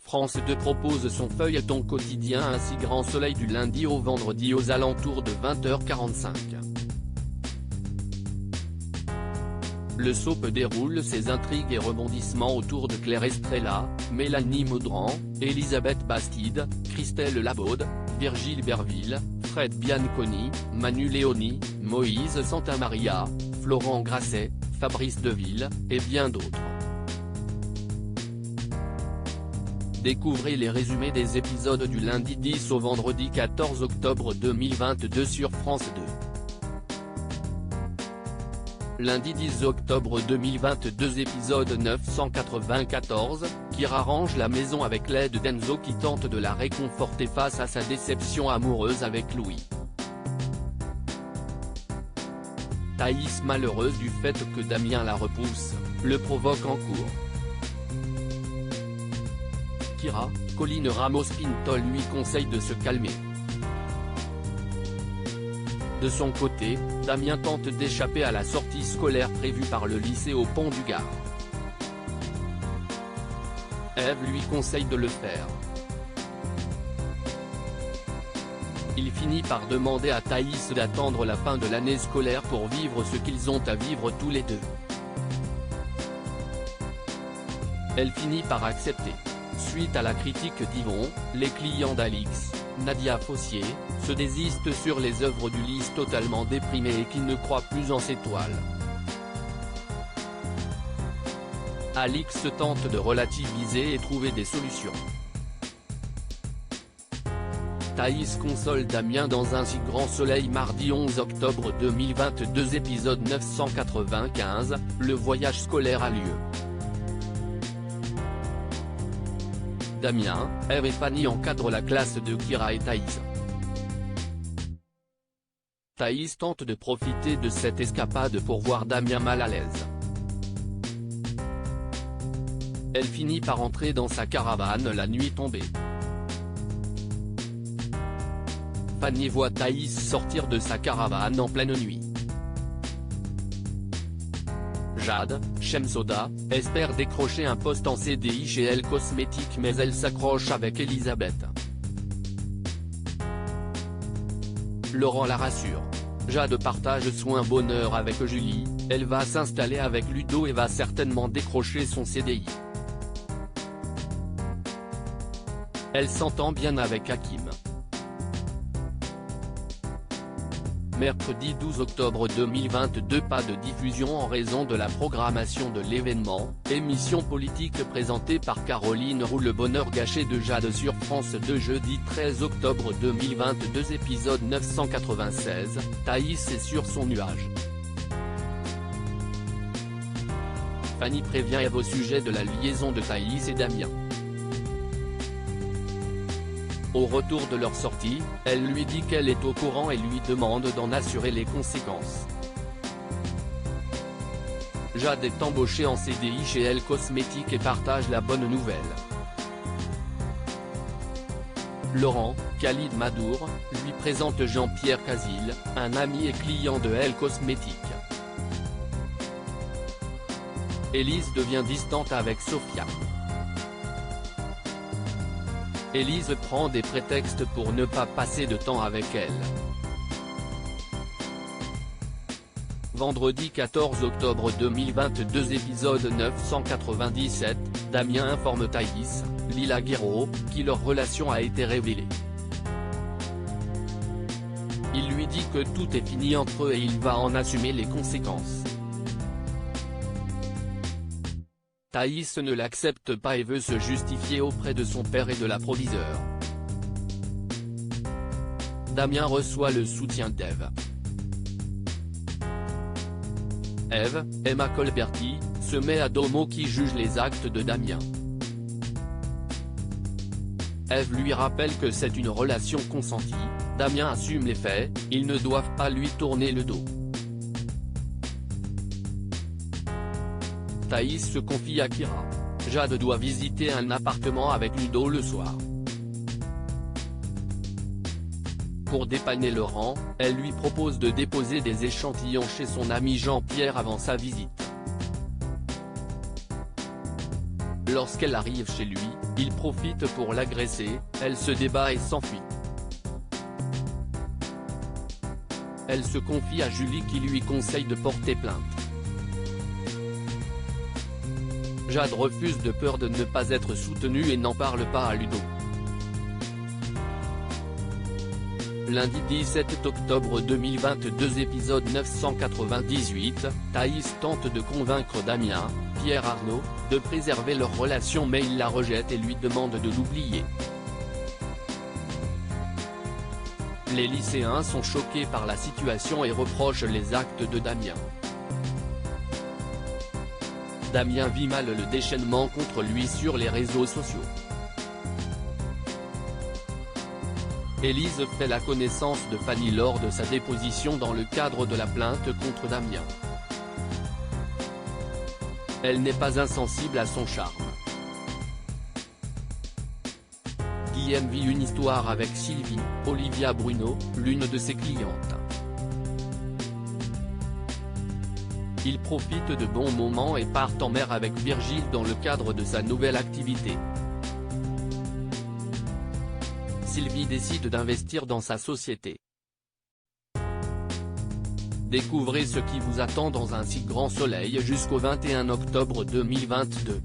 France 2 propose son feuilleton quotidien Ainsi Grand Soleil du lundi au vendredi aux alentours de 20h45. Le soap déroule ses intrigues et rebondissements autour de Claire Estrella, Mélanie Maudran, Elisabeth Bastide, Christelle Labaude, Virgile Berville, Fred Bianconi, Manu Léoni, Moïse Santamaria, Florent Grasset, Fabrice Deville, et bien d'autres. Découvrez les résumés des épisodes du lundi 10 au vendredi 14 octobre 2022 sur France 2. Lundi 10 octobre 2022 épisode 994, Kyra range la maison avec l'aide d'Enzo qui tente de la réconforter face à sa déception amoureuse avec Louis. Thaïs malheureuse du fait que Damien la repousse, le provoque en cours. Kyra, Colline Ramos-Pintol lui conseille de se calmer. De son côté, Damien tente d'échapper à la sortie scolaire prévue par le lycée au Pont du Gard. Ève lui conseille de le faire. Il finit par demander à Thaïs d'attendre la fin de l'année scolaire pour vivre ce qu'ils ont à vivre tous les deux. Elle finit par accepter. Suite à la critique d'Yvon, les clients d'Alix, Nadia Fossier, se désistent sur les œuvres d'Ulysse totalement déprimé et qui ne croit plus en ses toiles. Alix tente de relativiser et trouver des solutions. Thaïs console Damien dans Un si grand soleil mardi 11 octobre 2022 épisode 995, le voyage scolaire a lieu. Damien, Ève et Fanny encadrent la classe de Kyra et Thaïs. Thaïs tente de profiter de cette escapade pour voir Damien mal à l'aise. Elle finit par entrer dans sa caravane la nuit tombée. Fanny voit Thaïs sortir de sa caravane en pleine nuit. Jade, Shemsoda, espère décrocher un poste en CDI chez Elle Cosmétiques mais elle s'accroche avec Elisabeth. Laurent la rassure. Jade partage soin bonheur avec Julie, elle va s'installer avec Ludo et va certainement décrocher son CDI. Elle s'entend bien avec Hakim. Mercredi 12 octobre 2022 Pas de diffusion en raison de la programmation de l'événement, émission politique présentée par Caroline Roux. Le bonheur gâché de Jade sur France 2 jeudi 13 octobre 2022 épisode 996, Thaïs est sur son nuage. Fanny prévient Ève au sujet de la liaison de Thaïs et Damien. Au retour de leur sortie, elle lui dit qu'elle est au courant et lui demande d'en assurer les conséquences. Jade est embauchée en CDI chez Elle Cosmétiques et partage la bonne nouvelle. Laurent, Khalid Madour, lui présente Jean-Pierre Casil, un ami et client de Elle Cosmétiques. Élise devient distante avec Sophia. Élise prend des prétextes pour ne pas passer de temps avec elle. Vendredi 14 octobre 2022 épisode 997, Damien informe Thaïs, Lila Guiraud, qui leur relation a été révélée. Il lui dit que tout est fini entre eux et il va en assumer les conséquences. Thaïs ne l'accepte pas et veut se justifier auprès de son père et de la proviseur. Damien reçoit le soutien d'Ève. Ève, Emma Colberti, se met à dos qui juge les actes de Damien. Ève lui rappelle que c'est une relation consentie, Damien assume les faits, ils ne doivent pas lui tourner le dos. Thaïs se confie à Kyra. Jade doit visiter un appartement avec Ludo le soir. Pour dépanner Laurent, elle lui propose de déposer des échantillons chez son ami Jean-Pierre avant sa visite. Lorsqu'elle arrive chez lui, il profite pour l'agresser, elle se débat et s'enfuit. Elle se confie à Julie qui lui conseille de porter plainte. Jade refuse de peur de ne pas être soutenue et n'en parle pas à Ludo. Lundi 17 octobre 2022 épisode 998, Thaïs tente de convaincre Damien, Pierre Arnaud, de préserver leur relation mais il la rejette et lui demande de l'oublier. Les lycéens sont choqués par la situation et reprochent les actes de Damien. Damien vit mal le déchaînement contre lui sur les réseaux sociaux. Élise fait la connaissance de Fanny lors de sa déposition dans le cadre de la plainte contre Damien. Elle n'est pas insensible à son charme. Guillaume vit une histoire avec Sylvie, Olivia Bruno, l'une de ses clientes. Ils profitent de bons moments et partent en mer avec Virgile dans le cadre de sa nouvelle activité. Sylvie décide d'investir dans sa société. Découvrez ce qui vous attend dans un si grand soleil jusqu'au 21 octobre 2022.